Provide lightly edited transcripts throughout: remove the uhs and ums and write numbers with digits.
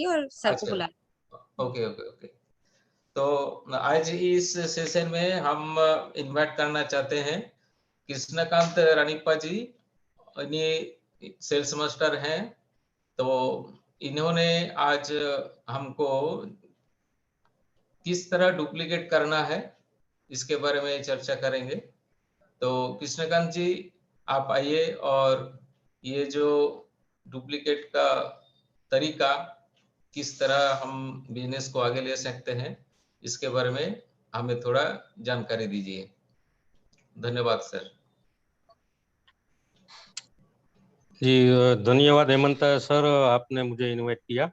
थी और सर को अच्छा, बुला। Okay okay okay. तो आज इस सेशन में हम इनवाइट करना चाहते हैं कृष्णकांत रानीप्पा जी। ये सेल्स मास्टर हैं। तो इन्होंने आज हमको किस तरह डुप्लीकेट करना है इसके बारे में चर्चा करेंगे। तो कृष्णकांत जी, आप आइए और ये जो डुप्लीकेट का तरीका, किस तरह हम बिजनेस को आगे ले सकते हैं, इसके बारे में हमें थोड़ा जानकारी दीजिए। धन्यवाद सर। जी धन्यवाद हेमंत सर, आपने मुझे इनवाइट किया।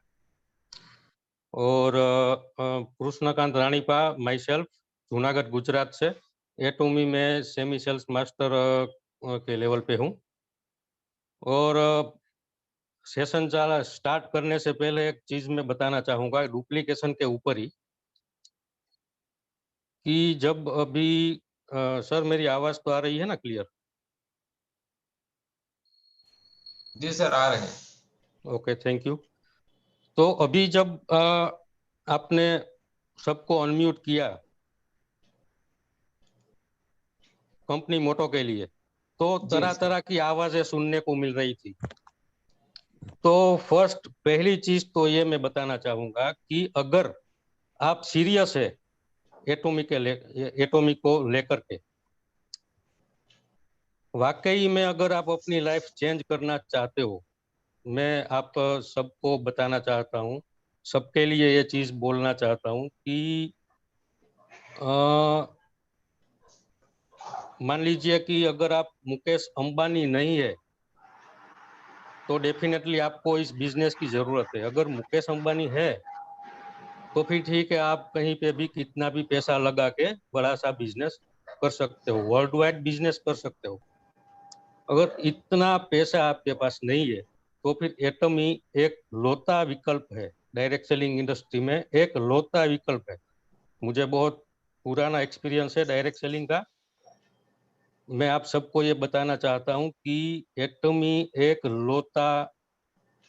और कृष्णकांत रानीपा, माई सेल्फ, जूनागढ़ गुजरात से एटोमी में सेमी सेल्स मास्टर के लेवल पे हूँ। और सेशन स्टार्ट करने से पहले एक चीज मैं बताना चाहूँगा डुप्लीकेशन के ऊपर ही, कि जब अभी सर मेरी आवाज तो आ रही है ना क्लियर? जी सर, आ रहे हैं। Okay, thank you. तो अभी जब आपने सबको अनम्यूट किया कंपनी मोटो के लिए, तो तरह तरह की आवाजें सुनने को मिल रही थी। तो फर्स्ट पहली चीज तो ये मैं बताना चाहूंगा कि अगर आप सीरियस है एटोमी को लेकर के, वाकई में अगर आप अपनी लाइफ चेंज करना चाहते हो, मैं आप सबको बताना चाहता हूँ, सबके लिए ये चीज बोलना चाहता हूँ कि मान लीजिए कि अगर आप मुकेश अंबानी नहीं है तो डेफिनेटली आपको इस बिजनेस की जरूरत है। अगर मुकेश अंबानी है तो फिर ठीक है, आप कहीं पे भी कितना भी पैसा लगा के बड़ा सा बिजनेस कर सकते हो, वर्ल्ड वाइड बिजनेस कर सकते हो। अगर इतना पैसा आपके पास नहीं है तो फिर एटमी एक लौता विकल्प है, डायरेक्ट सेलिंग इंडस्ट्री में एक लौता विकल्प है। मुझे बहुत पुराना एक्सपीरियंस है डायरेक्ट सेलिंग का। मैं आप सबको ये बताना चाहता हूँ कि एटमी एक लौता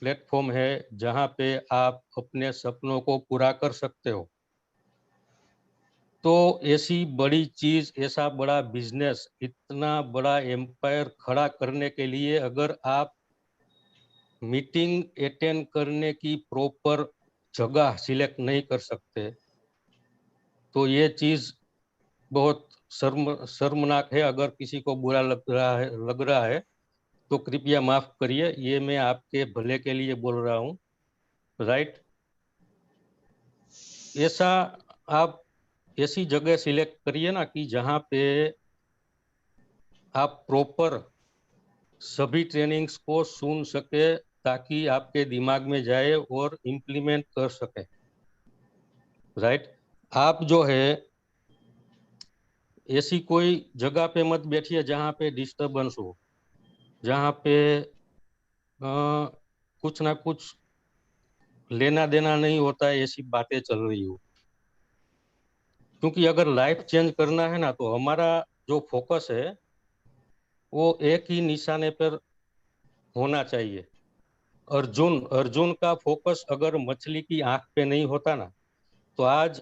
प्लेटफॉर्म है जहाँ पे आप अपने सपनों को पूरा कर सकते हो। तो ऐसी बड़ी चीज, ऐसा बड़ा बिजनेस, इतना बड़ा एम्पायर खड़ा करने के लिए अगर आप मीटिंग अटेंड करने की प्रॉपर जगह सिलेक्ट नहीं कर सकते तो ये चीज बहुत शर्मनाक है। अगर किसी को बुरा लग रहा है तो कृपया माफ करिए, ये मैं आपके भले के लिए बोल रहा हूँ, राइट। ऐसा आप ऐसी जगह सिलेक्ट करिए ना कि जहाँ पे आप प्रॉपर सभी ट्रेनिंग्स को सुन सके, ताकि आपके दिमाग में जाए और इम्प्लीमेंट कर सके, राइट। आप जो है ऐसी कोई जगह पे मत बैठिए जहाँ पे डिस्टरबेंस हो, जहाँ पे कुछ ना कुछ लेना देना नहीं होता है, ऐसी बातें चल रही हो। क्योंकि अगर लाइफ चेंज करना है ना तो हमारा जो फोकस है वो एक ही निशाने पर होना चाहिए। अर्जुन अर्जुन का फोकस अगर मछली की आंख पे नहीं होता ना तो आज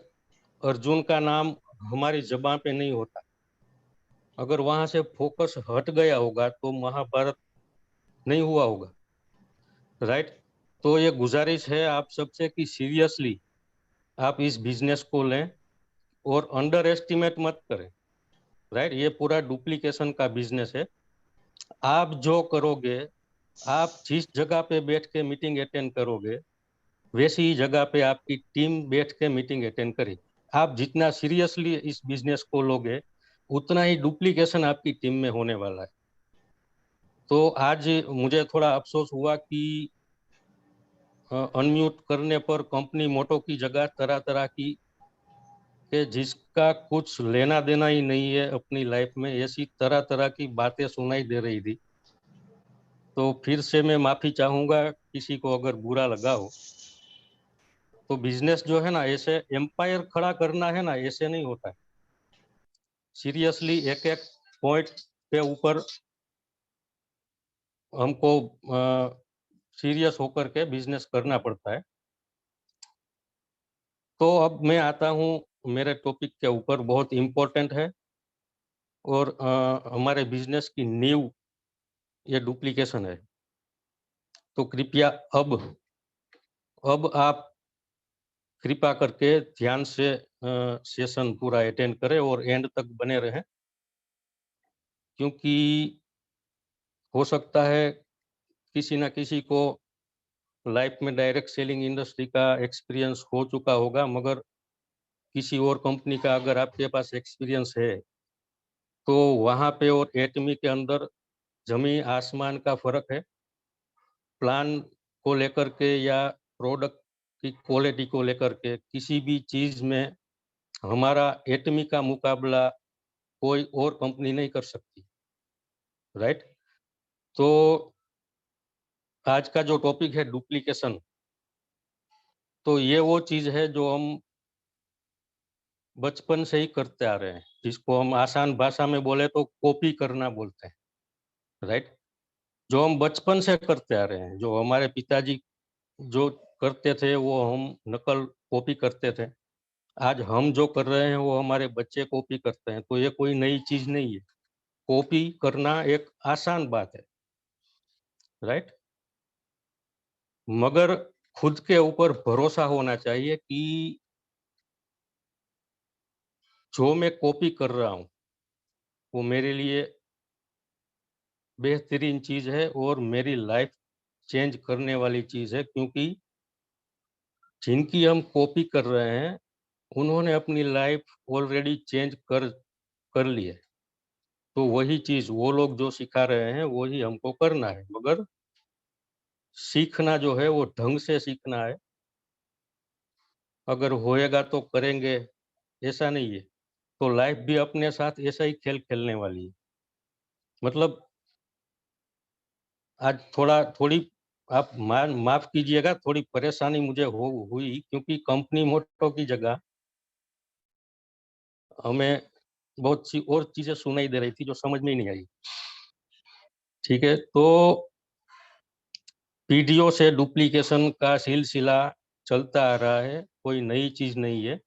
अर्जुन का नाम हमारी जबान पे नहीं होता। अगर वहां से फोकस हट गया होगा तो महाभारत नहीं हुआ होगा, राइट। तो ये गुजारिश है आप सबसे कि सीरियसली आप इस बिजनेस को लें और अंडर एस्टिमेट मत करें, राइट। ये पूरा डुप्लीकेशन का बिजनेस है। आप जो करोगे, आप जिस जगह पे बैठ के मीटिंग अटेंड करोगे वैसी ही जगह पे आपकी टीम बैठ के मीटिंग अटेंड करेगी। आप जितना सीरियसली इस बिजनेस को लोगे उतना ही डुप्लीकेशन आपकी टीम में होने वाला है। तो आज मुझे थोड़ा अफसोस हुआ कि अनम्यूट करने पर कंपनी मोटो की जगह तरह तरह की के जिसका कुछ लेना देना ही नहीं है अपनी लाइफ में, ऐसी तरह तरह की बातें सुनाई दे रही थी। तो फिर से मैं माफी चाहूंगा किसी को अगर बुरा लगा हो। तो बिजनेस जो है ना, ऐसे एम्पायर खड़ा करना है ना, ऐसे नहीं होता है। सीरियसली एक एक पॉइंट के ऊपर हमको सीरियस होकर के बिजनेस करना पड़ता है। तो अब मैं आता हूँ मेरे टॉपिक के ऊपर, बहुत इम्पोर्टेंट है और हमारे बिजनेस की नींव ये डुप्लीकेशन है। तो कृपया अब आप कृपा करके ध्यान से सेशन पूरा अटेंड करें और एंड तक बने रहें, क्योंकि हो सकता है किसी ना किसी को लाइफ में डायरेक्ट सेलिंग इंडस्ट्री का एक्सपीरियंस हो चुका होगा, मगर किसी और कंपनी का अगर आपके पास एक्सपीरियंस है तो वहाँ पे और एटमी के अंदर जमीन आसमान का फर्क है। प्लान को लेकर के या प्रोडक्ट की क्वालिटी को लेकर के किसी भी चीज में हमारा एटमी का मुकाबला कोई और कंपनी नहीं कर सकती, राइट। तो आज का जो टॉपिक है डुप्लीकेशन, तो ये वो चीज है जो हम बचपन से ही करते आ रहे हैं, जिसको हम आसान भाषा में बोले तो कॉपी करना बोलते हैं, राइट। जो हम बचपन से करते आ रहे हैं, जो हमारे पिताजी जो करते थे वो हम नकल कॉपी करते थे। आज हम जो कर रहे हैं वो हमारे बच्चे कॉपी करते हैं, तो ये कोई नई चीज नहीं है। कॉपी करना एक आसान बात है, राइट। मगर खुद के ऊपर भरोसा होना चाहिए कि जो मैं कॉपी कर रहा हूँ वो मेरे लिए बेहतरीन चीज है और मेरी लाइफ चेंज करने वाली चीज है, क्योंकि जिनकी हम कॉपी कर रहे हैं उन्होंने अपनी लाइफ ऑलरेडी चेंज कर ली है। तो वही चीज वो लोग जो सिखा रहे हैं वही हमको करना है, मगर सीखना जो है वो ढंग से सीखना है। अगर होएगा तो करेंगे, ऐसा नहीं है। तो लाइफ भी अपने साथ ऐसा ही खेल खेलने वाली है। मतलब आज थोड़ी आप माफ कीजिएगा, थोड़ी परेशानी मुझे हुई, क्योंकि कंपनी मोटो की जगह हमें बहुत सी और चीजें सुनाई दे रही थी जो समझ में ही नहीं आई। ठीक है, तो पीडीओ से डुप्लीकेशन का सिलसिला चलता आ रहा है, कोई नई चीज नहीं है।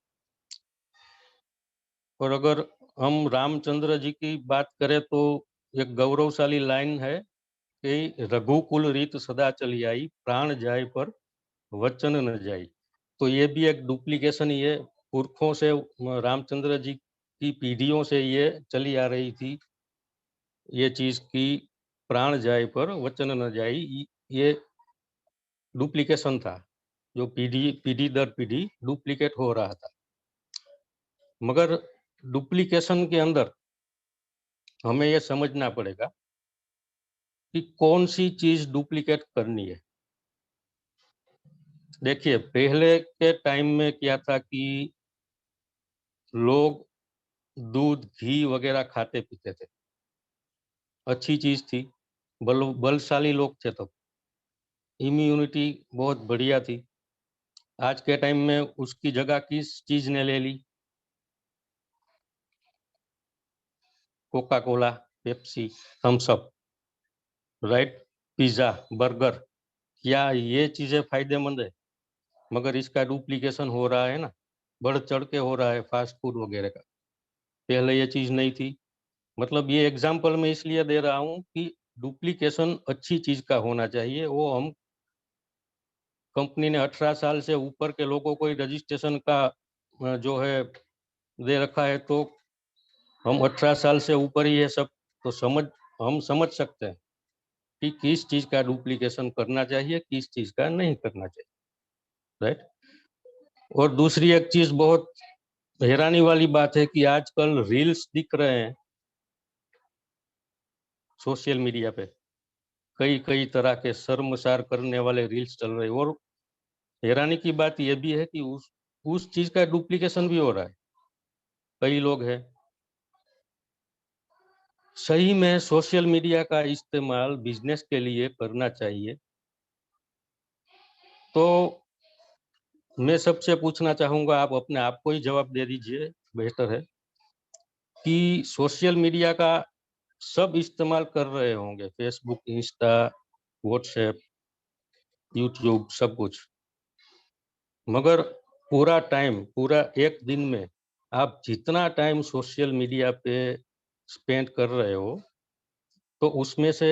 और अगर हम रामचंद्र जी की बात करें तो एक गौरवशाली लाइन है कि रघुकुल रीत सदा चली आई, प्राण जाए पर वचन न जाई। तो ये भी एक डुप्लीकेशन ही है। पुरखों से रामचंद्र जी की पीढ़ियों से ये चली आ रही थी ये चीज की, प्राण जाए पर वचन न जाई। ये डुप्लीकेशन था, जो पीढ़ी पीढ़ी दर पीढ़ी डुप्लीकेट हो रहा था। मगर डुप्लीकेशन के अंदर हमें ये समझना पड़ेगा कि कौन सी चीज डुप्लीकेट करनी है। देखिए, पहले के टाइम में क्या था कि लोग दूध घी वगैरह खाते पीते थे, अच्छी चीज थी। बलशाली लोग थे, तब इम्यूनिटी बहुत बढ़िया थी। आज के टाइम में उसकी जगह किस चीज ने ले ली? Coca Cola, Pepsi, Thums Up, right, pizza, burger. क्या ये चीजें फायदेमंद है? मगर इसका डुप्लीकेशन हो रहा है ना, बढ़ चढ़ के हो रहा है फास्ट फूड वगैरह का। पहले ये चीज नहीं थी। मतलब ये एग्जाम्पल मैं इसलिए दे रहा हूँ कि डुप्लीकेशन अच्छी चीज का होना चाहिए। वो हम कंपनी ने 18 साल से ऊपर के लोगों को ही रजिस्ट्रेशन का जो है दे रखा है, तो हम 18 साल से ऊपर ही है सब, तो हम समझ सकते हैं कि किस चीज का डुप्लीकेशन करना चाहिए, किस चीज का नहीं करना चाहिए, राइट। और दूसरी एक चीज बहुत हैरानी वाली बात है कि आजकल रील्स दिख रहे हैं सोशल मीडिया पे, कई कई तरह के शर्मसार करने वाले रील्स चल रहे हैं। और हैरानी की बात यह भी है कि उस चीज का डुप्लीकेशन भी हो रहा है। कई लोग हैं। सही में सोशल मीडिया का इस्तेमाल बिजनेस के लिए करना चाहिए। तो मैं सबसे पूछना चाहूंगा, आप अपने आप को ही जवाब दे दीजिए, बेहतर है कि सोशल मीडिया का सब इस्तेमाल कर रहे होंगे, फेसबुक, इंस्टा, व्हाट्सएप, यूट्यूब, सब कुछ। मगर पूरा टाइम, पूरा एक दिन में आप जितना टाइम सोशल मीडिया पे स्पेंड कर रहे हो, तो उसमें से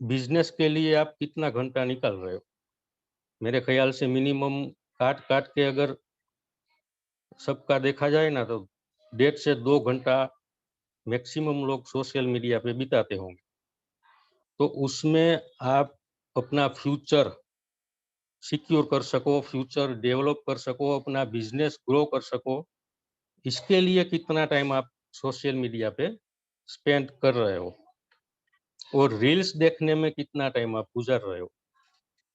बिजनेस के लिए आप कितना घंटा निकाल रहे हो? मेरे ख्याल से मिनिमम काट काट के अगर सबका देखा जाए ना, तो 1.5 से 2 घंटा मैक्सिमम लोग सोशल मीडिया पे बिताते होंगे। तो उसमें आप अपना फ्यूचर सिक्योर कर सको, फ्यूचर डेवलप कर सको, अपना बिजनेस ग्रो कर सको, इसके लिए कितना टाइम आप सोशल मीडिया पे स्पेंड कर रहे हो और रील्स देखने में कितना टाइम आप गुजार रहे हो।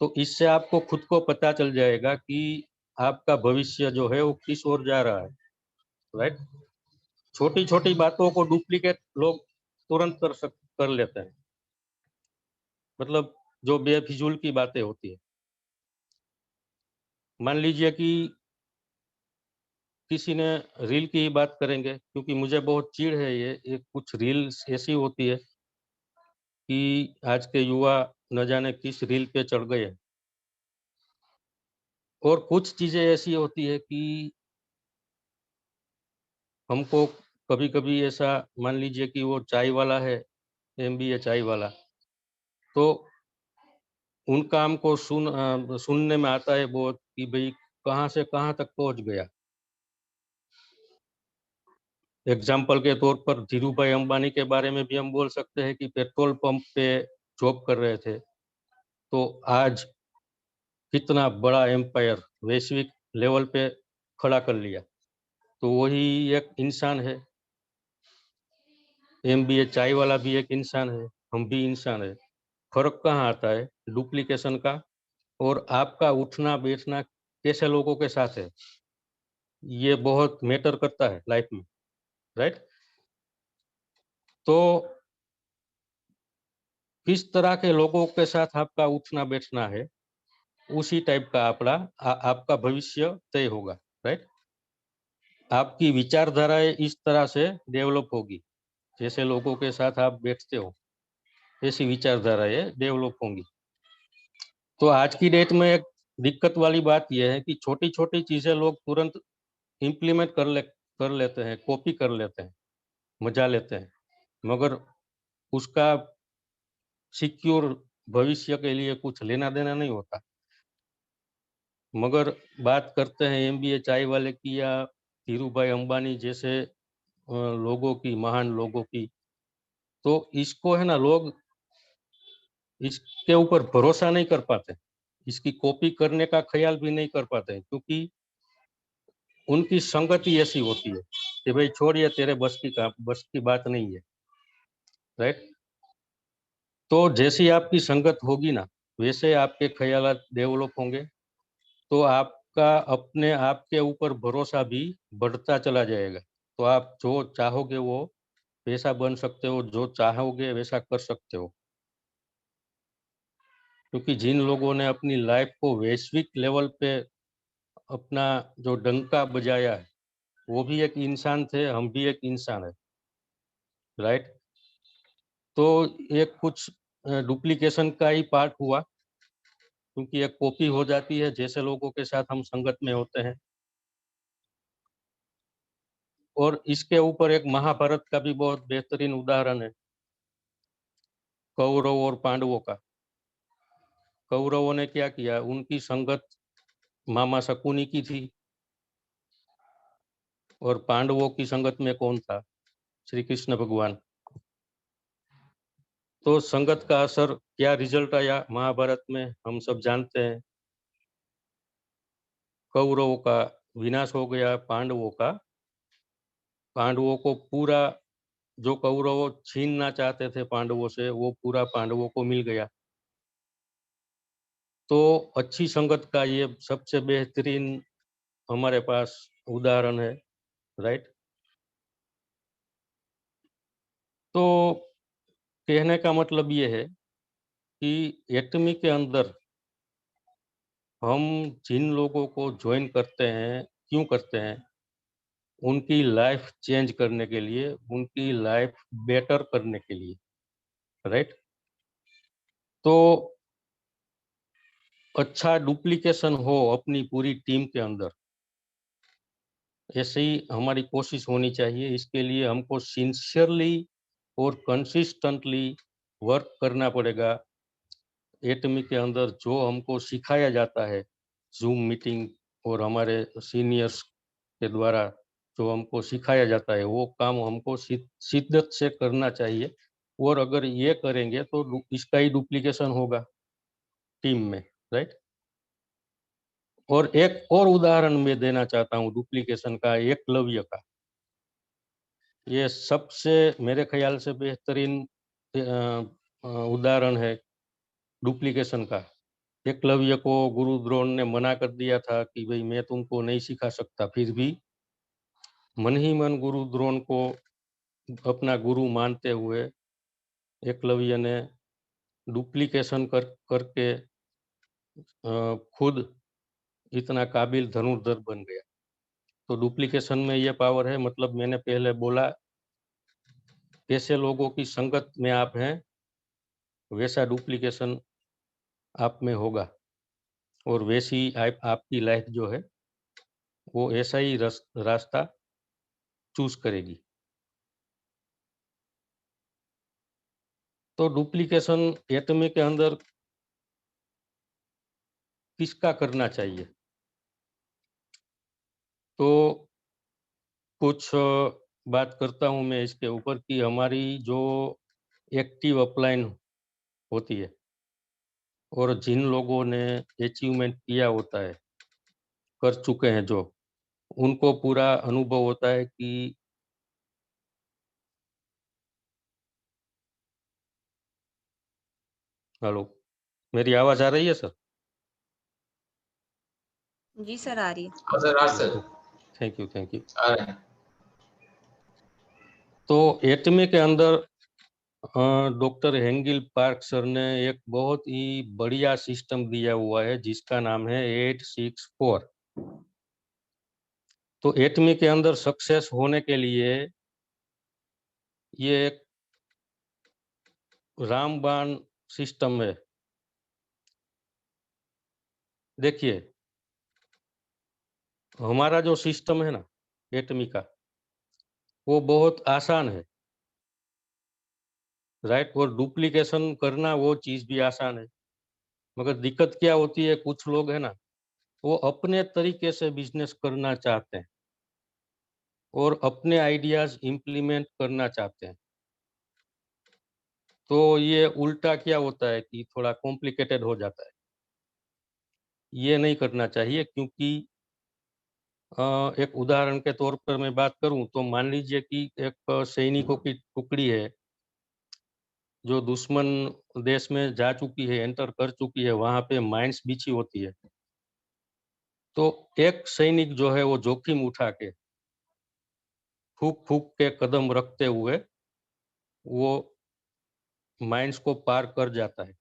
तो इससे आपको खुद को पता चल जाएगा कि आपका भविष्य जो है वो किस ओर जा रहा है, राइट। छोटी छोटी बातों को डुप्लीकेट लोग तुरंत कर लेते हैं, मतलब जो बेफिजूल की बातें होती है। मान लीजिए कि किसी ने रील की ही बात करेंगे, क्योंकि मुझे बहुत चिढ़ है ये कुछ रील्स ऐसी होती है कि आज के युवा न जाने किस रील पे चढ़ गए हैं। और कुछ चीजें ऐसी होती है कि हमको कभी कभी ऐसा, मान लीजिए कि वो चाय वाला है, एमबीए चाय वाला, तो उनका हमको सुनने में आता है बहुत कि भाई कहाँ से कहाँ तक पहुंच गया। एग्जाम्पल के तौर पर धीरू भाई अंबानी के बारे में भी हम बोल सकते हैं कि पेट्रोल पंप पे जॉब कर रहे थे, तो आज कितना बड़ा एम्पायर वैश्विक लेवल पे खड़ा कर लिया। तो वही एक इंसान है। एमबीए चाय वाला भी एक इंसान है, हम भी इंसान है। फर्क कहाँ आता है? डुप्लीकेशन का। और आपका उठना बैठना कैसे लोगों के साथ है, ये बहुत मैटर करता है लाइफ में, राइट। तो किस तरह के लोगों के साथ आपका उठना बैठना है, उसी टाइप का आपका भविष्य तय होगा, राइट। आपकी विचारधाराएं इस तरह से डेवलप होगी, जैसे लोगों के साथ आप बैठते हो ऐसी विचारधाराएं डेवलप होंगी। तो आज की डेट में एक दिक्कत वाली बात यह है कि छोटी छोटी चीजें लोग तुरंत इम्प्लीमेंट कर लेते हैं, कॉपी कर लेते हैं, मजा लेते हैं, मगर उसका सिक्योर भविष्य के लिए कुछ लेना देना नहीं होता। मगर बात करते हैं एमबीए चाय वाले की या धीरू भाई अंबानी जैसे लोगों की, महान लोगों की, तो इसको है ना, लोग इसके ऊपर भरोसा नहीं कर पाते, इसकी कॉपी करने का ख्याल भी नहीं कर पाते, क्योंकि उनकी संगत ही ऐसी होती है कि भाई छोड़िए, तेरे बस की बात नहीं है, राइट। तो जैसी आपकी संगत होगी ना, वैसे आपके ख्यालात डेवलप होंगे, तो आपका अपने आप के ऊपर भरोसा भी बढ़ता चला जाएगा। तो आप जो चाहोगे वो वैसा बन सकते हो, जो चाहोगे वैसा कर सकते हो। क्योंकि जिन लोगों ने अपनी लाइफ को वैश्विक लेवल पे अपना जो डंका बजाया है, वो भी एक इंसान थे, हम भी एक इंसान है, राइट। तो एक कुछ डुप्लीकेशन का ही पार्ट हुआ, क्योंकि एक कॉपी हो जाती है जैसे लोगों के साथ हम संगत में होते हैं। और इसके ऊपर एक महाभारत का भी बहुत बेहतरीन उदाहरण है, कौरव और पांडवों का। कौरवों ने क्या किया, उनकी संगत मामा शकुनी की थी, और पांडवों की संगत में कौन था? श्री कृष्ण भगवान। तो संगत का असर क्या रिजल्ट आया महाभारत में, हम सब जानते हैं। कौरवों का विनाश हो गया, पांडवों को पूरा, जो कौरव छीनना चाहते थे पांडवों से, वो पूरा पांडवों को मिल गया। तो अच्छी संगत का ये सबसे बेहतरीन हमारे पास उदाहरण है, राइट। तो कहने का मतलब ये है कि एटमी के अंदर हम जिन लोगों को ज्वाइन करते हैं, क्यों करते हैं? उनकी लाइफ चेंज करने के लिए, उनकी लाइफ बेटर करने के लिए, राइट। तो अच्छा डुप्लीकेशन हो अपनी पूरी टीम के अंदर, ऐसे ही हमारी कोशिश होनी चाहिए। इसके लिए हमको सिंसियरली और कंसिस्टेंटली वर्क करना पड़ेगा। एटमी के अंदर जो हमको सिखाया जाता है, ज़ूम मीटिंग और हमारे सीनियर्स के द्वारा जो हमको सिखाया जाता है, वो काम हमको शिद्दत से करना चाहिए। और अगर ये करेंगे तो इसका ही डुप्लीकेशन होगा टीम में, राइट। और एक और उदाहरण मैं देना चाहता हूँ डुप्लीकेशन का, एकलव्य का। ये सबसे मेरे ख्याल से बेहतरीन उदाहरण है डुप्लीकेशन का। एकलव्य को गुरु द्रोण ने मना कर दिया था कि भाई मैं तुमको नहीं सिखा सकता, फिर भी मन ही मन गुरु द्रोण को अपना गुरु मानते हुए एकलव्य ने डुप्लीकेशन करके खुद इतना काबिल धनुर्धर बन गया। तो डुप्लीकेशन में ये पावर है। मतलब मैंने पहले बोला, कैसे लोगों की संगत में आप हैं वैसा डुप्लीकेशन आप में होगा, और वैसी आपकी लाइफ जो है वो ऐसा ही रास्ता चूज करेगी। तो डुप्लीकेशन एटमी के अंदर किसका करना चाहिए? तो कुछ बात करता हूं मैं इसके ऊपर कि हमारी जो एक्टिव अपलाइन होती है और जिन लोगों ने अचीवमेंट किया होता है, कर चुके हैं जो, उनको पूरा अनुभव होता है कि हेलो, मेरी आवाज आ रही है सर? जी सर, आ रही है। हाँ सर, हाँ sir, thank you, thank you. आ रहे हैं। तो एटमी के अंदर डॉक्टर हेंगिल पार्क सर ने एक बहुत ही बढ़िया सिस्टम दिया हुआ है जिसका नाम है 864। तो एटमी के अंदर सक्सेस होने के लिए ये एक रामबाण सिस्टम है। देखिए, हमारा जो सिस्टम है ना एटमी का, वो बहुत आसान है, राइट। और डुप्लीकेशन करना वो चीज भी आसान है। मगर दिक्कत क्या होती है, कुछ लोग है ना, वो अपने तरीके से बिजनेस करना चाहते हैं और अपने आइडियाज इम्प्लीमेंट करना चाहते हैं। तो ये उल्टा क्या होता है कि थोड़ा कॉम्प्लिकेटेड हो जाता है। ये नहीं करना चाहिए, क्योंकि एक उदाहरण के तौर पर मैं बात करूं तो मान लीजिए कि एक सैनिकों की टुकड़ी है जो दुश्मन देश में जा चुकी है, एंटर कर चुकी है, वहां पे माइंस बिछी होती है। तो एक सैनिक जो है वो जोखिम उठा के फूक फूक के कदम रखते हुए वो माइंस को पार कर जाता है।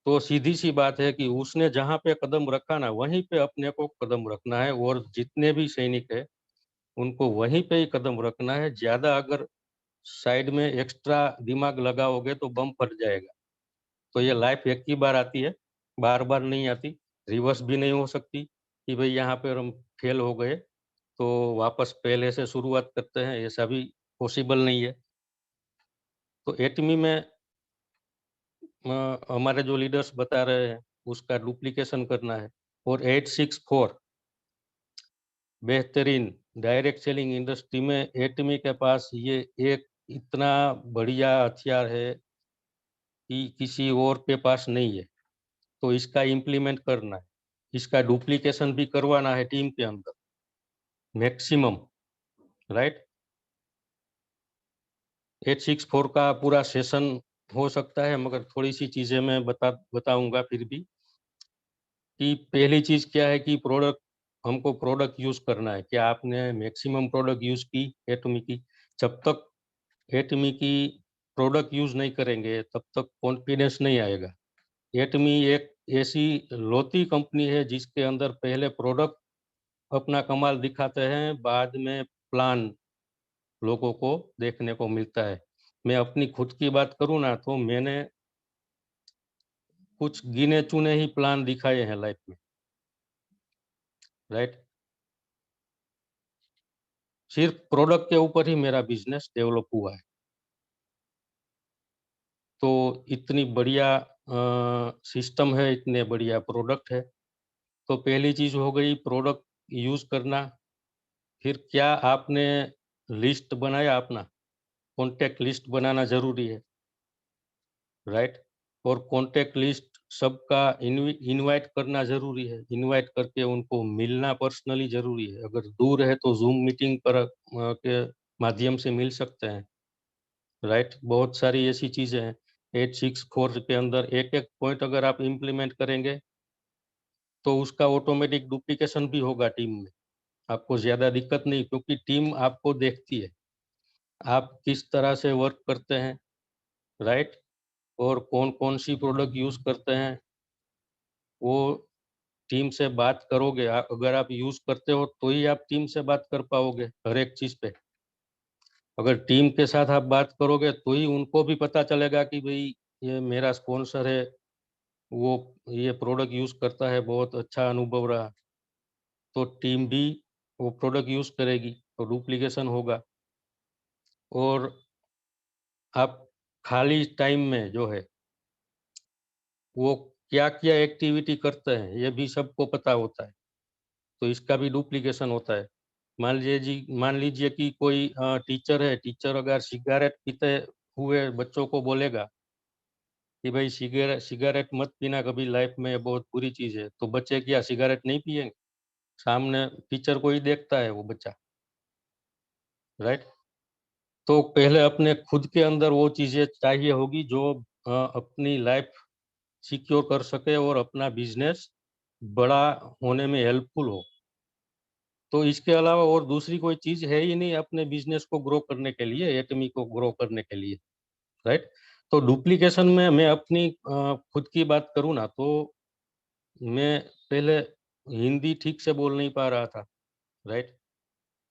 तो सीधी सी बात है कि उसने जहां पे कदम रखा ना, वहीं पे अपने को कदम रखना है, और जितने भी सैनिक है उनको वहीं पे ही कदम रखना है। ज्यादा अगर साइड में एक्स्ट्रा दिमाग लगाओगे तो बम फट जाएगा। तो ये लाइफ एक ही बार आती है, बार बार नहीं आती। रिवर्स भी नहीं हो सकती कि भाई यहाँ पे हम फेल हो गए तो वापस पहले से शुरुआत करते हैं, ऐसा भी पॉसिबल नहीं है। तो एटमी में हमारे जो लीडर्स बता रहे हैं उसका डुप्लीकेशन करना है। और 864 बेहतरीन डायरेक्ट सेलिंग इंडस्ट्री में एटमी के पास ये एक इतना बढ़िया हथियार है कि किसी और के पास नहीं है। तो इसका इम्प्लीमेंट करना है, इसका डुप्लीकेशन भी करवाना है टीम के अंदर मैक्सिमम, राइट। 864 का पूरा सेशन हो सकता है, मगर थोड़ी सी चीजें मैं बताऊंगा फिर भी। कि पहली चीज क्या है कि प्रोडक्ट, हमको प्रोडक्ट यूज करना है। क्या आपने मैक्सिमम प्रोडक्ट यूज की एटमी की? जब तक एटमी की प्रोडक्ट यूज नहीं करेंगे तब तक कॉन्फिडेंस नहीं आएगा। एटमी एक ऐसी लौती कंपनी है जिसके अंदर पहले प्रोडक्ट अपना कमाल दिखाते हैं, बाद में प्लान लोगों को देखने को मिलता है। मैं अपनी खुद की बात करूं ना, तो मैंने कुछ गिने चुने ही प्लान दिखाए हैं लाइफ में, राइट। सिर्फ प्रोडक्ट के ऊपर ही मेरा बिजनेस डेवलप हुआ है। तो इतनी बढ़िया सिस्टम है, इतने बढ़िया प्रोडक्ट है। तो पहली चीज हो गई प्रोडक्ट यूज करना। फिर क्या आपने लिस्ट बनाया, अपना कॉन्टेक्ट लिस्ट बनाना जरूरी है, राइट। और कॉन्टेक्ट लिस्ट सबका इनवाइट करना जरूरी है, इनवाइट करके उनको मिलना पर्सनली जरूरी है। अगर दूर है तो जूम मीटिंग पर के माध्यम से मिल सकते हैं, राइट। बहुत सारी ऐसी चीजें हैं। 864 के अंदर एक एक पॉइंट अगर आप इम्प्लीमेंट करेंगे तो उसका ऑटोमेटिक डुप्लीकेशन भी होगा टीम में। आपको ज्यादा दिक्कत नहीं, क्योंकि टीम आपको देखती है आप किस तरह से वर्क करते हैं, राइट। और कौन कौन सी प्रोडक्ट यूज करते हैं, वो टीम से बात करोगे। अगर आप यूज करते हो तो ही आप टीम से बात कर पाओगे हर एक चीज पे। अगर टीम के साथ आप बात करोगे तो ही उनको भी पता चलेगा कि भाई ये मेरा स्पॉन्सर है, वो ये प्रोडक्ट यूज करता है, बहुत अच्छा अनुभव रहा। तो टीम भी वो प्रोडक्ट यूज करेगी तो डुप्लीकेशन होगा। और आप खाली टाइम में जो है वो क्या क्या एक्टिविटी करते हैं ये भी सबको पता होता है, तो इसका भी डुप्लीकेशन होता है। मान लीजिए कि कोई टीचर है, टीचर अगर सिगरेट पीते हुए बच्चों को बोलेगा कि भाई सिगरेट सिगरेट मत पीना कभी लाइफ में, ये बहुत बुरी चीज है, तो बच्चे क्या सिगरेट नहीं पिएंगे? सामने टीचर को ही देखता है वो बच्चा, राइट। तो पहले अपने खुद के अंदर वो चीजें चाहिए होगी जो अपनी लाइफ सिक्योर कर सके और अपना बिजनेस बड़ा होने में हेल्पफुल हो। तो इसके अलावा और दूसरी कोई चीज है ही नहीं अपने बिजनेस को ग्रो करने के लिए, एटमी को ग्रो करने के लिए, राइट। तो डुप्लीकेशन में मैं अपनी खुद की बात करूँ ना, तो मैं पहले हिंदी ठीक से बोल नहीं पा रहा था, राइट।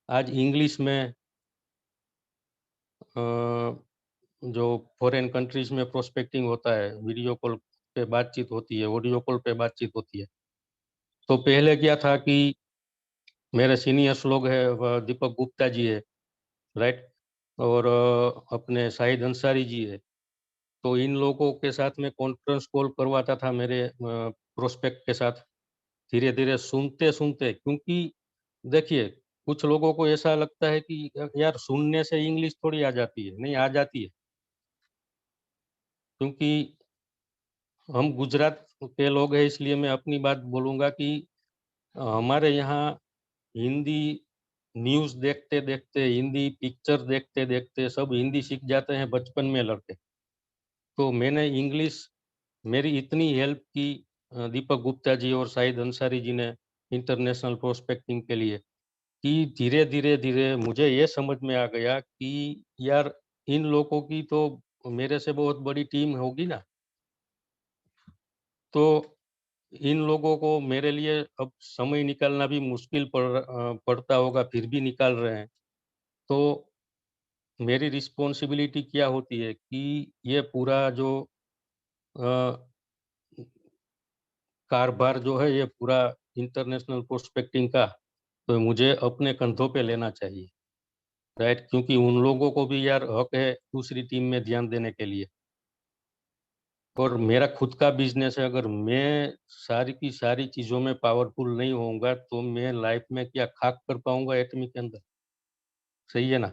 आज इंग्लिश में जो फॉरेन कंट्रीज में प्रोस्पेक्टिंग होता है, वीडियो कॉल पे बातचीत होती है, ऑडियो कॉल पे बातचीत होती है। तो पहले क्या था कि मेरे सीनियर्स लोग हैं, दीपक गुप्ता जी है, राइट। और अपने शाहिद अंसारी जी है। तो इन लोगों के साथ में कॉन्फ्रेंस कॉल करवाता था मेरे प्रोस्पेक्ट के साथ। धीरे धीरे सुनते सुनते, क्योंकि देखिए कुछ लोगों को ऐसा लगता है कि यार सुनने से इंग्लिश थोड़ी आ जाती है, नहीं आ जाती है। क्योंकि हम गुजरात के लोग हैं, इसलिए मैं अपनी बात बोलूंगा कि हमारे यहाँ हिंदी न्यूज़ देखते देखते, हिंदी पिक्चर देखते देखते सब हिंदी सीख जाते हैं बचपन में लड़के। तो मैंने इंग्लिश, मेरी इतनी हेल्प की दीपक गुप्ता जी और शाहिद अंसारी जी ने इंटरनेशनल प्रोस्पेक्टिंग के लिए, कि धीरे धीरे धीरे मुझे ये समझ में आ गया कि यार इन लोगों की तो मेरे से बहुत बड़ी टीम होगी ना। तो इन लोगों को मेरे लिए अब समय निकालना भी मुश्किल पड़ता होगा, फिर भी निकाल रहे हैं। तो मेरी रिस्पॉन्सिबिलिटी क्या होती है कि ये पूरा जो अ, कारोबार जो है, ये पूरा इंटरनेशनल प्रोस्पेक्टिंग का, तो मुझे अपने कंधों पे लेना चाहिए, राइट। क्योंकि उन लोगों को भी यार हक है दूसरी टीम में ध्यान देने के लिए। और मेरा खुद का बिजनेस है, अगर मैं सारी की सारी चीजों में पावरफुल नहीं होऊंगा तो मैं लाइफ में क्या खाक कर पाऊंगा एटमी के अंदर, सही है ना।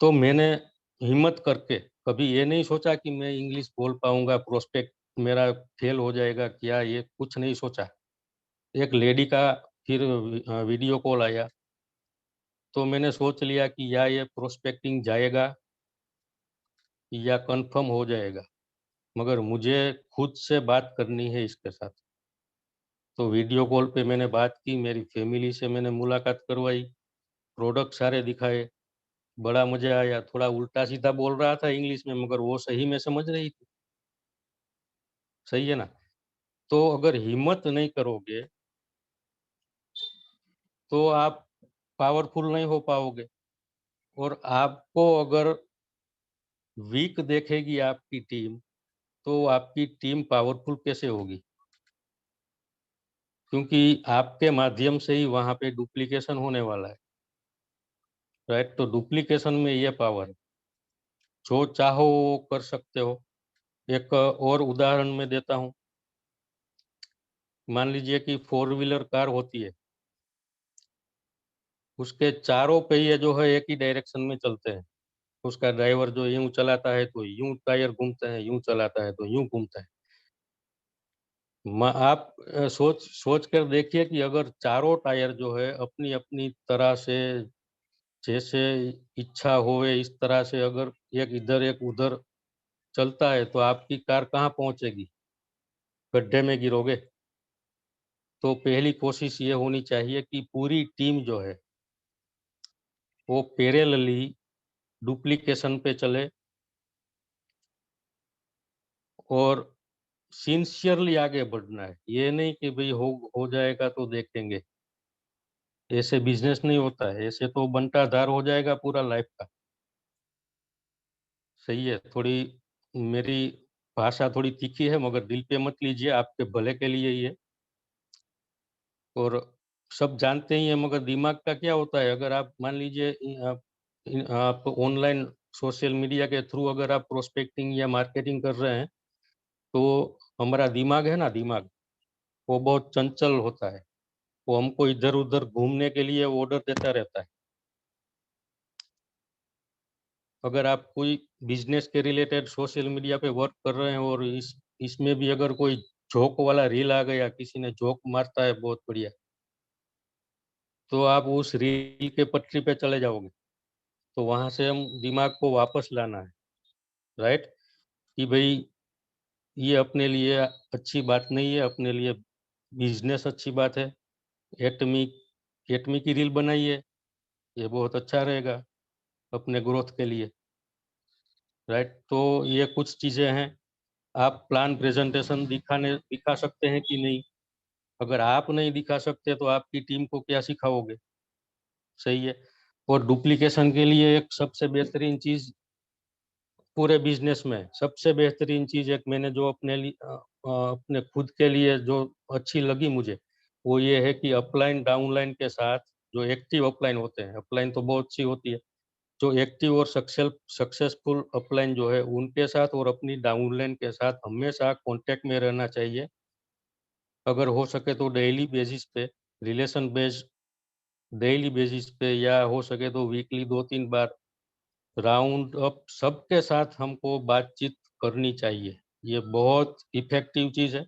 तो मैंने हिम्मत करके कभी ये नहीं सोचा कि मैं इंग्लिश बोल पाऊंगा, प्रोस्पेक्ट मेरा फेल हो जाएगा क्या, ये कुछ नहीं सोचा। एक लेडी का फिर वीडियो कॉल आया, तो मैंने सोच लिया कि या ये प्रोस्पेक्टिंग जाएगा या कंफर्म हो जाएगा, मगर मुझे खुद से बात करनी है इसके साथ। तो वीडियो कॉल पे मैंने बात की, मेरी फैमिली से मैंने मुलाकात करवाई, प्रोडक्ट सारे दिखाए, बड़ा मजा आया। थोड़ा उल्टा सीधा बोल रहा था इंग्लिश में, मगर वो सही में समझ रही थी, सही है ना। तो अगर हिम्मत नहीं करोगे तो आप पावरफुल नहीं हो पाओगे। और आपको अगर वीक देखेगी आपकी टीम, तो आपकी टीम पावरफुल कैसे होगी? क्योंकि आपके माध्यम से ही वहाँ पे डुप्लीकेशन होने वाला है, राइट? तो डुप्लीकेशन में ये पावर है, जो चाहो वो कर सकते हो। एक और उदाहरण मैं देता हूँ। मान लीजिए कि 4 व्हीलर कार होती है, उसके चारों पहिए जो है एक ही डायरेक्शन में चलते हैं। उसका ड्राइवर जो यूँ चलाता है तो यूँ टायर घूमते हैं, यूँ चलाता है तो यूँ घूमता है। आप सोच सोच कर देखिए कि अगर चारों टायर जो है अपनी-अपनी तरह से जैसे इच्छा होवे इस तरह से अगर एक इधर एक उधर चलता है तो आपकी कार कहाँ पहुँचेगी? गड्ढे में गिरोगे। तो पहली कोशिश ये होनी चाहिए कि पूरी टीम जो है वो पैरेलली डुप्लीकेशन पे चले और सिंसियरली आगे बढ़ना है। ये नहीं कि भई हो जाएगा तो देखेंगे। ऐसे बिज़नेस नहीं होता है, ऐसे तो बंटा-धार हो जाएगा पूरा लाइफ़ का। सही है, थोड़ी मेरी भाषा थोड़ी तीखी है मगर दिल पे मत लीजिए, आपके भले के लिए ही है। और सब जानते ही हैं मगर दिमाग का क्या होता है, अगर आप मान लीजिए आप ऑनलाइन सोशल मीडिया के थ्रू अगर आप प्रोस्पेक्टिंग या मार्केटिंग कर रहे हैं, तो हमारा दिमाग है ना दिमाग, वो बहुत चंचल होता है। वो हमको इधर-उधर घूमने के लिए ऑर्डर देता रहता है। अगर आप कोई बिज़नेस के रिलेटेड सोशल मीडिया पे वर्क कर रहे हैं और इसमें भी अगर कोई जोक वाला रील आ गया, किसी ने जोक मारता है बहुत बढ़िया, तो आप उस रील के पटरी पे चले जाओगे। तो वहाँ से हम दिमाग को वापस लाना है, राइट? कि भई ये अपने लिए अच्छी बात नहीं है, अपने लिए बिज़नेस अच्छी बात है। एटमी एटमी की रील बनाइए, ये बहुत अच्छा रहेगा अपने ग्रोथ के लिए, राइट? तो ये कुछ चीज़ें हैं। आप प्लान प्रेज़ेंटेशन दिखा सकते हैं कि नहीं? अगर आप नहीं दिखा सकते तो आपकी टीम को क्या सिखाओगे? सही है। और डुप्लीकेशन के लिए एक सबसे बेहतरीन चीज़ पूरे बिज़नेस में सबसे बेहतरीन चीज़ एक मैंने जो अपने खुद के लिए जो अच्छी लगी मुझे, वो ये है कि अपलाइन, डाउनलाइन के साथ जो एक्टिव अपलाइन होते हैं, अपलाइन तो बहुत सी होती है, जो एक्टिव और सक्सेसफुल अपलाइन जो है, उनके साथ और अपनी डाउनलाइन के साथ हमेशा कॉन्टैक्ट में रहना चाहिए। अगर हो सके तो रिलेशन बेस्ड डेली बेसिस पे या हो सके तो वीकली 2-3 बार राउंड अप सबके साथ हमको बातचीत करनी चाहिए। ये बहुत इफ़ेक्टिव चीज़ है,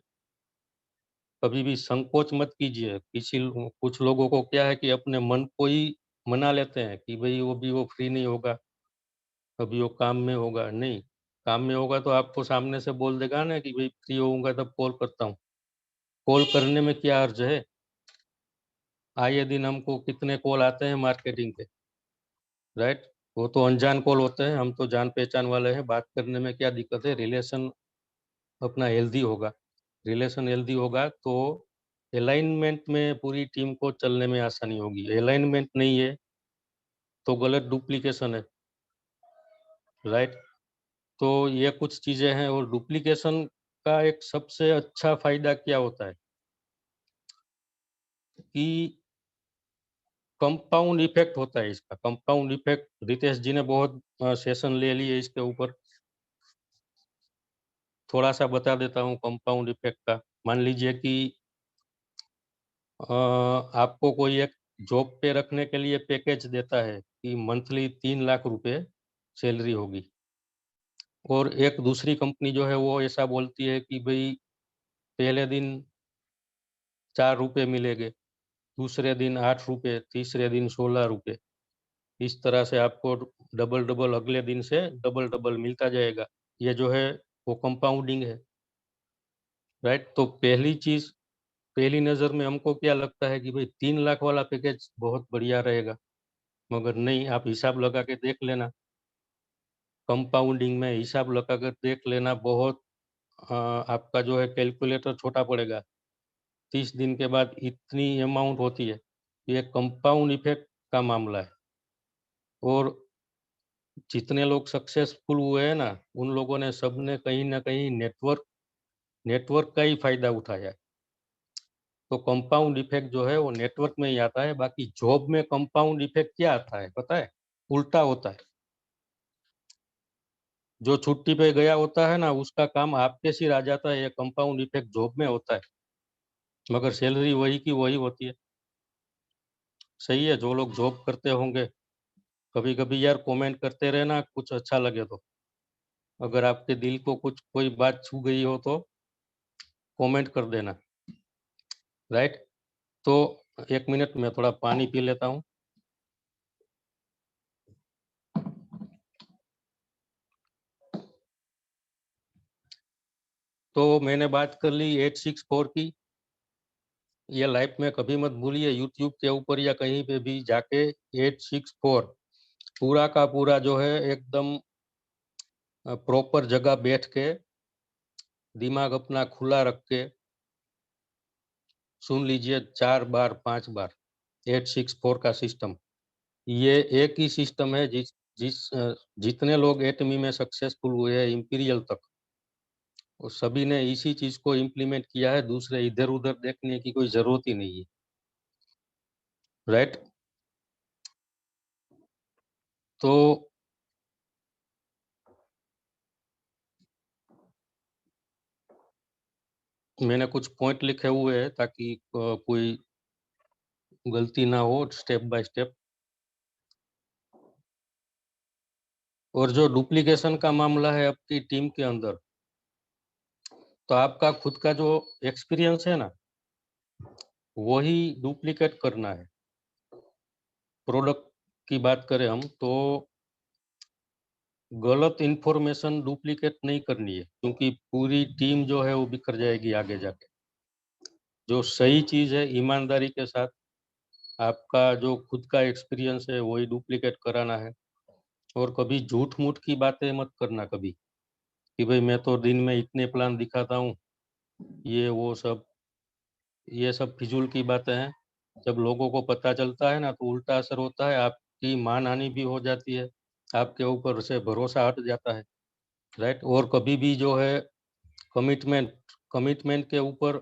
कभी भी संकोच मत कीजिए। कुछ लोगों को क्या है कि अपने मन को ही मना लेते हैं कि भई वो फ्री नहीं होगा, अभी वो काम में होगा। नहीं, काम में होगा तो आपको सामने से बोल देगा ना कि भई फ्री होऊँगा तब कॉल करता हूँ। कॉल करने में क्या हर्ज है? आए दिन हमको कितने कॉल आते हैं मार्केटिंग के, राइट? वो तो अनजान कॉल होते हैं, हम तो जान-पहचान वाले हैं, बात करने में क्या दिक्कत है? रिलेशन अपना हेल्दी होगा। रिलेशन हेल्दी होगा तो अलाइनमेंट में पूरी टीम को चलने में आसानी होगी। अलाइनमेंट नहीं है तो गलत डुप्लीकेशन है, राइट? तो ये कुछ चीज़ें हैं और डुप्लीकेशन का एक सबसे अच्छा फ़ायदा क्या होता है कि कंपाउंड इफ़ेक्ट होता है इसका। कंपाउंड इफ़ेक्ट रितेश जी ने बहुत सेशन ले लिए इसके ऊपर। थोड़ा-सा बता देता हूँ कंपाउंड इफ़ेक्ट का। मान लीजिए कि आपको कोई एक जॉब पे रखने के लिए पैकेज देता है कि मंथली 3 लाख रुपए सैलरी होगी और एक दूसरी कंपनी जो है वो ऐसा बोलती है कि भई पहले दिन 4 रुपए मिलेंगे, दूसरे दिन 8 रुपए, तीसरे दिन 16 रुपए। इस तरह से आपको डबल-डबल अगले दिन से डबल-डबल मिलता जाएगा। ये जो है वो कंपाउंडिंग है, राइट? तो पहली नज़र में हमको क्या लगता है कि भई 3 लाख वाला पैकेज बहुत बढ़िया रहेगा, मगर नहीं, आप हिसाब लगा के देख लेना। कंपाउंडिंग में हिसाब लगाकर देख लेना बहुत आपका जो है कैलकुलेटर छोटा पड़ेगा। 30 दिन के बाद इतनी अमाउंट होती है। ये कंपाउंड इफ़ेक्ट का मामला है और जितने लोग सक्सेसफुल हुए हैं ना, उन लोगों ने सबने कहीं ना कहीं नेटवर्क का ही फायदा उठाया है। तो कंपाउंड इफेक्ट जो है वो नेटवर्क में ही आता है। बाकी जॉब में कंपाउंड इफेक्ट क्या आता है पता है? उल्टा होता है। जो छुट्टी पे गया होता है ना, उसका काम आपके सिर आ जाता है। ये कंपाउंड इफेक्ट जॉब में होता है, मगर सैलरी वही की वही होती है। सही है। जो लोग जॉब करते होंगे, कभी कभी यार कमेंट करते रहना, कुछ अच्छा लगे तो। अगर आपके दिल को कुछ कोई बात छू गई हो तो कमेंट कर देना। राइट। तो 1 मिनट में थोड़ा पानी पी लेता हूँ। तो मैंने बात कर ली 864 की। ये लाइफ में कभी मत भूलिए, यूट्यूब के ऊपर या कहीं पे भी जाके 864 पूरा का पूरा जो है एकदम प्रॉपर जगह बैठ के, दिमाग अपना खुला रख के सुन लीजिए 4 बार 5 बार 864 का सिस्टम। ये एक ही सिस्टम है जिस जिस जितने लोग एटमी में सक्सेसफुल हुए हैं इंपीरियल तक, वो सभी ने इसी चीज को इम्प्लीमेंट किया है। दूसरे इधर उधर देखने की कोई जरूरत ही नहीं है। राइट। तो मैंने कुछ पॉइंट लिखे हुए हैं ताकि कोई गलती ना हो, स्टेप बाय स्टेप। और जो डुप्लीकेशन का मामला है आपकी टीम के अंदर, तो आपका खुद का जो एक्सपीरियंस है ना, वही डुप्लीकेट करना है। प्रोडक्ट की बात करें हम तो गलत इंफॉर्मेशन डुप्लीकेट नहीं करनी है, क्योंकि पूरी टीम जो है वो बिखर जाएगी आगे जाके। जो सही चीज है ईमानदारी के साथ आपका जो खुद का एक्सपीरियंस है वही डुप्लीकेट कराना है। और कभी झूठ मूठ की बातें मत करना कभी, कि भाई मैं तो दिन में इतने प्लान दिखाता हूँ, ये वो सब। ये सब फिजूल की बातें हैं। जब लोगों को पता चलता है ना, तो उल्टा असर होता है, आपकी मान हानि भी हो जाती है, आपके ऊपर से भरोसा हट जाता है। राइट। और कभी भी जो है कमिटमेंट कमिटमेंट के ऊपर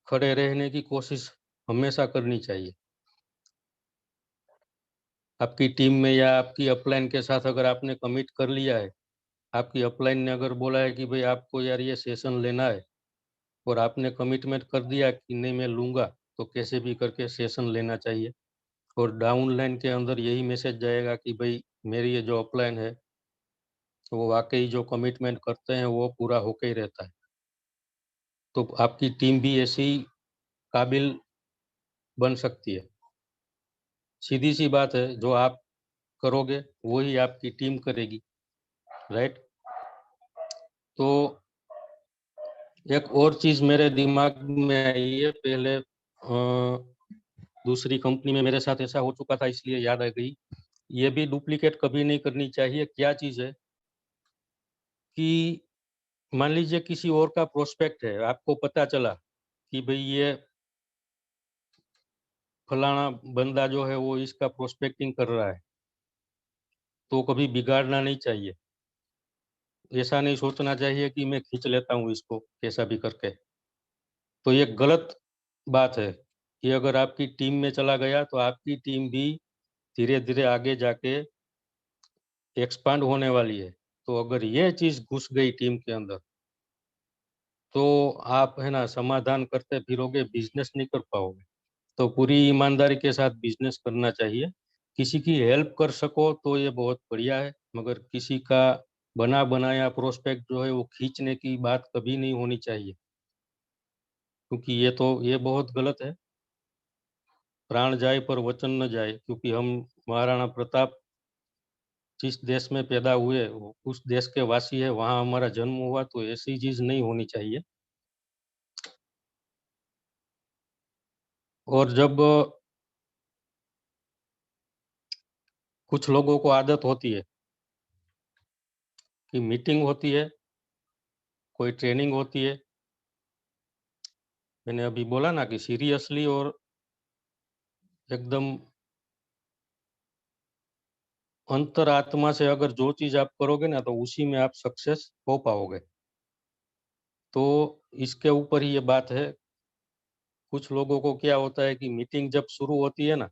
खड़े रहने की कोशिश हमेशा करनी चाहिए। आपकी टीम में या आपकी अपलाइन के साथ अगर आपने कमिट कर लिया है, आपकी अपलाइन ने अगर बोला है कि भाई आपको यार ये सेशन लेना है, और आपने कमिटमेंट कर दिया कि नहीं मैं लूंगा, तो कैसे भी करके सेशन लेना चाहिए। और डाउन लाइन के अंदर यही मैसेज जाएगा कि भाई मेरी ये जो अपलाइन है, वो वाकई जो कमिटमेंट करते हैं वो पूरा होके ही रहता है। तो आपकी टीम भी ऐसी काबिल बन सकती है। सीधी सी बात है, जो आप करोगे वही आपकी टीम करेगी। राइट। तो एक और चीज मेरे दिमाग में आई है। पहले दूसरी कंपनी में मेरे साथ ऐसा हो चुका था, इसलिए याद आ गई। ये भी डुप्लीकेट कभी नहीं करनी चाहिए। क्या चीज है कि मान लीजिए किसी और का प्रोस्पेक्ट है, आपको पता चला कि भाई ये फलाना बंदा जो है वो इसका प्रोस्पेक्टिंग कर रहा है, तो कभी बिगाड़ना नहीं चाहिए। ऐसा नहीं सोचना चाहिए कि मैं खींच लेता हूँ इसको कैसा भी करके। तो ये गलत बात है कि अगर आपकी टीम में चला गया तो आपकी टीम भी धीरे धीरे आगे जाके एक्सपांड होने वाली है। तो अगर ये चीज घुस गई टीम के अंदर, तो आप है ना समाधान करते फिरोगे, बिजनेस नहीं कर पाओगे। तो पूरी ईमानदारी के साथ बिजनेस करना चाहिए। किसी की हेल्प कर सको तो ये बहुत बढ़िया है, मगर किसी का बना बनाया प्रोस्पेक्ट जो है वो खींचने की बात कभी नहीं होनी चाहिए, क्योंकि ये बहुत गलत है। प्राण जाए पर वचन न जाए, क्योंकि हम महाराणा प्रताप जिस देश में पैदा हुए उस देश के वासी है, वहां हमारा जन्म हुआ, तो ऐसी चीज नहीं होनी चाहिए। और जब कुछ लोगों को आदत होती है कि मीटिंग होती है, कोई ट्रेनिंग होती है, मैंने अभी बोला ना कि सीरियसली और एकदम अंतरात्मा से अगर जो चीज आप करोगे ना, तो उसी में आप सक्सेस हो पाओगे। तो इसके ऊपर ही ये बात है। कुछ लोगों को क्या होता है कि मीटिंग जब शुरू होती है ना,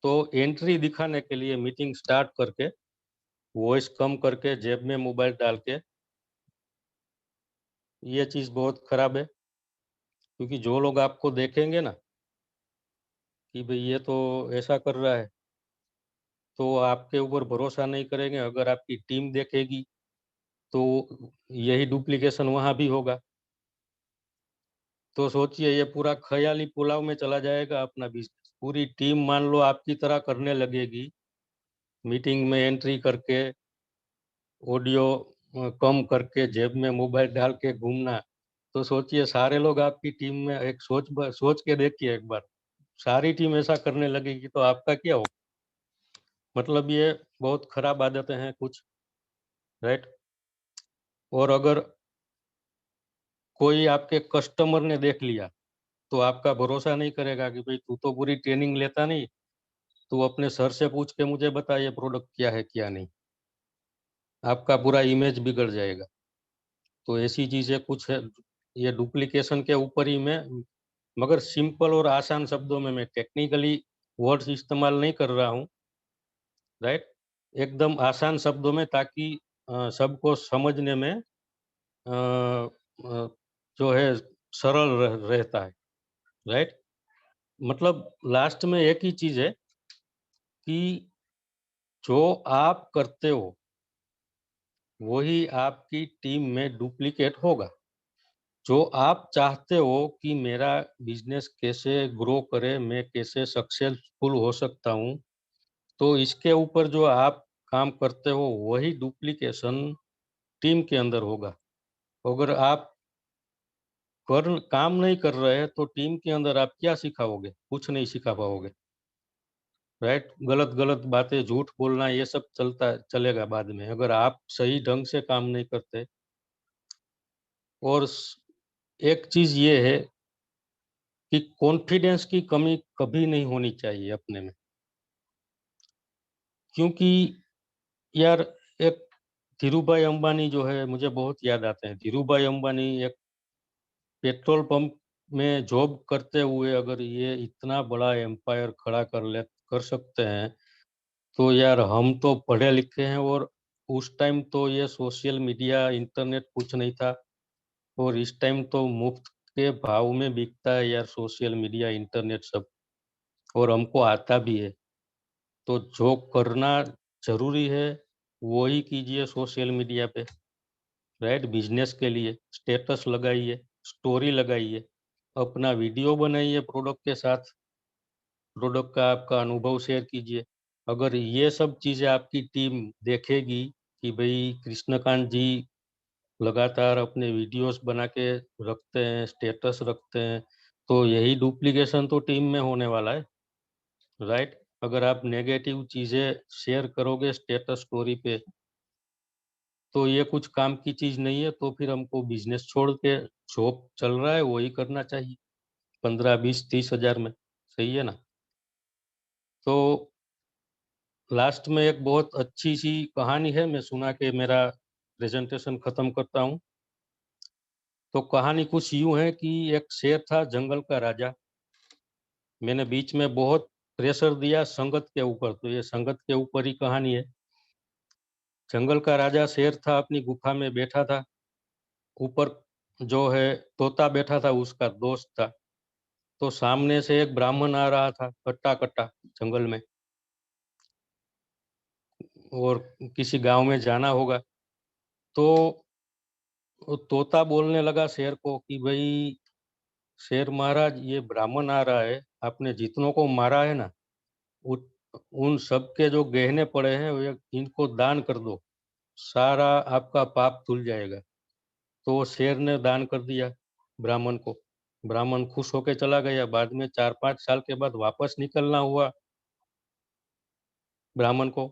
तो एंट्री दिखाने के लिए मीटिंग स्टार्ट करके वॉइस कम करके जेब में मोबाइल डाल के, ये चीज बहुत खराब है। क्योंकि जो लोग आपको देखेंगे ना कि भाई ये तो ऐसा कर रहा है, तो आपके ऊपर भरोसा नहीं करेंगे। अगर आपकी टीम देखेगी तो यही डुप्लीकेशन वहां भी होगा। तो सोचिए, ये पूरा ख्याली पुलाव में चला जाएगा अपना बिजनेस। पूरी टीम मान लो आपकी तरह करने लगेगी, मीटिंग में एंट्री करके ऑडियो कम करके जेब में मोबाइल डाल के घूमना। तो सोचिए, सारे लोग आपकी टीम में, एक सोच के देखिए एक बार, सारी टीम ऐसा करने लगेगी तो आपका क्या होगा? मतलब ये बहुत खराब आदतें हैं कुछ, राइट। और अगर कोई आपके कस्टमर ने देख लिया तो आपका भरोसा नहीं करेगा कि भाई तू तो पूरी ट्रेनिंग लेता नहीं, तू अपने सर से पूछ के मुझे बता ये प्रोडक्ट क्या है क्या नहीं। आपका पूरा इमेज बिगड़ जाएगा। तो ऐसी चीजें कुछ है, ये डुप्लीकेशन के ऊपर ही मैं, मगर सिंपल और आसान शब्दों में, मैं टेक्निकली वर्ड्स इस्तेमाल नहीं कर रहा हूँ, राइट। एकदम आसान शब्दों में, ताकि सबको समझने में जो है सरल रहता है, राइट। मतलब लास्ट में एक ही चीज है कि जो आप करते हो वही आपकी टीम में डुप्लीकेट होगा। जो आप चाहते हो कि मेरा बिजनेस कैसे ग्रो करे, मैं कैसे सक्सेसफुल हो सकता हूँ, तो इसके ऊपर जो आप काम करते हो वही डुप्लीकेशन टीम के अंदर होगा। अगर आप काम नहीं कर रहे हैं तो टीम के अंदर आप क्या सिखाओगे? कुछ नहीं सिखा पाओगे, राइट। गलत गलत बातें, झूठ बोलना, ये सब चलेगा बाद में, अगर आप सही ढंग से काम नहीं करते। और एक चीज ये है कि कॉन्फिडेंस की कमी कभी नहीं होनी चाहिए अपने में। क्योंकि यार, एक धीरूभाई अंबानी जो है, मुझे बहुत याद आते हैं। धीरूभाई अंबानी एक पेट्रोल पंप में जॉब करते हुए अगर ये इतना बड़ा एम्पायर खड़ा कर सकते हैं, तो यार हम तो पढ़े लिखे हैं। और उस टाइम तो ये सोशल मीडिया इंटरनेट कुछ नहीं था, और इस टाइम तो मुफ्त के भाव में बिकता है यार सोशल मीडिया इंटरनेट सब, और हमको आता भी है। तो जो करना जरूरी है वही कीजिए सोशल मीडिया पे, राइट। बिजनेस के लिए स्टेटस लगाइए, स्टोरी लगाइए, अपना वीडियो बनाइए प्रोडक्ट के साथ, प्रोडक्ट का आपका अनुभव शेयर कीजिए। अगर ये सब चीजें आपकी टीम देखेगी कि भाई कृष्णकांत जी लगातार अपने वीडियोस बना के रखते हैं, स्टेटस रखते हैं, तो यही डुप्लीकेशन तो टीम में होने वाला है, राइट। अगर आप नेगेटिव चीजें शेयर करोगे स्टेटस स्टोरी पे, तो ये कुछ काम की चीज नहीं है। तो फिर हमको बिजनेस छोड़ के, जॉब चल रहा है वही करना चाहिए, 15, 20, 30 हजार में। सही है ना? तो लास्ट में एक बहुत अच्छी सी कहानी है, मैं सुना के मेरा प्रेजेंटेशन खत्म करता हूँ। तो कहानी कुछ यूं है कि एक शेर था, जंगल का राजा। मैंने बीच में बहुत प्रेशर दिया संगत के ऊपर, तो ये संगत के ऊपर ही कहानी है। जंगल का राजा शेर था, अपनी गुफा में बैठा था। ऊपर जो है तोता बैठा था, उसका दोस्त था। तो सामने से एक ब्राह्मण आ रहा था, कट्टा कट्टा जंगल में, और किसी गांव में जाना होगा। तो वो तोता बोलने लगा शेर को कि भाई शेर महाराज, ये ब्राह्मण आ रहा है, आपने जितनों को मारा है ना, उन उन सब के जो गहने पड़े हैं वो इनको दान कर दो, सारा आपका पाप धुल जाएगा। तो वो शेर ने दान कर दिया ब्राह्मण को। ब्राह्मण खुश होके चला गया। बाद में 4-5 साल के बाद वापस निकलना हुआ ब्राह्मण को।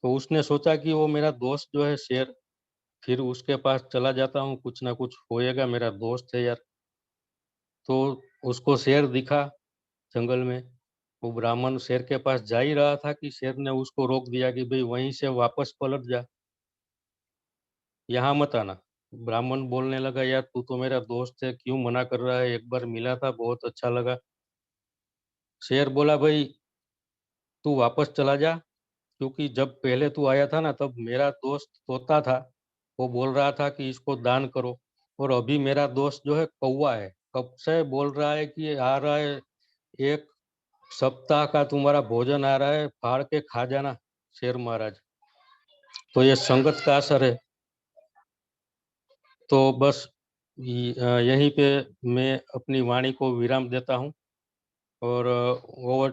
तो उसने सोचा कि वो मेरा दोस्त जो है शेर, फिर उसके पास चला जाता हूँ, कुछ ना कुछ होएगा, मेरा दोस्त है यार। तो उसको शेर दिखा जंगल में, वो ब्राह्मण शेर के पास जा ही रहा था कि शेर ने उसको रोक दिया कि भाई वहीं से वापस पलट जा, यहाँ मत आना। ब्राह्मण बोलने लगा, यार तू तो मेरा दोस्त है, क्यों मना कर रहा है, एक बार मिला था, बहुत अच्छा लगा। शेर बोला, भाई तू वापस चला जा, क्योंकि जब पहले तू आया था ना तब मेरा दोस्त तोता था, वो बोल रहा था कि इसको दान करो, और अभी मेरा दोस्त जो है कौवा है, कब से बोल रहा है कि आ रहा है, एक सप्ताह का तुम्हारा भोजन आ रहा है, फाड़ के खा जाना शेर महाराज। तो ये संगत का असर है। तो बस यहीं पे मैं अपनी वाणी को विराम देता हूँ, और ओवर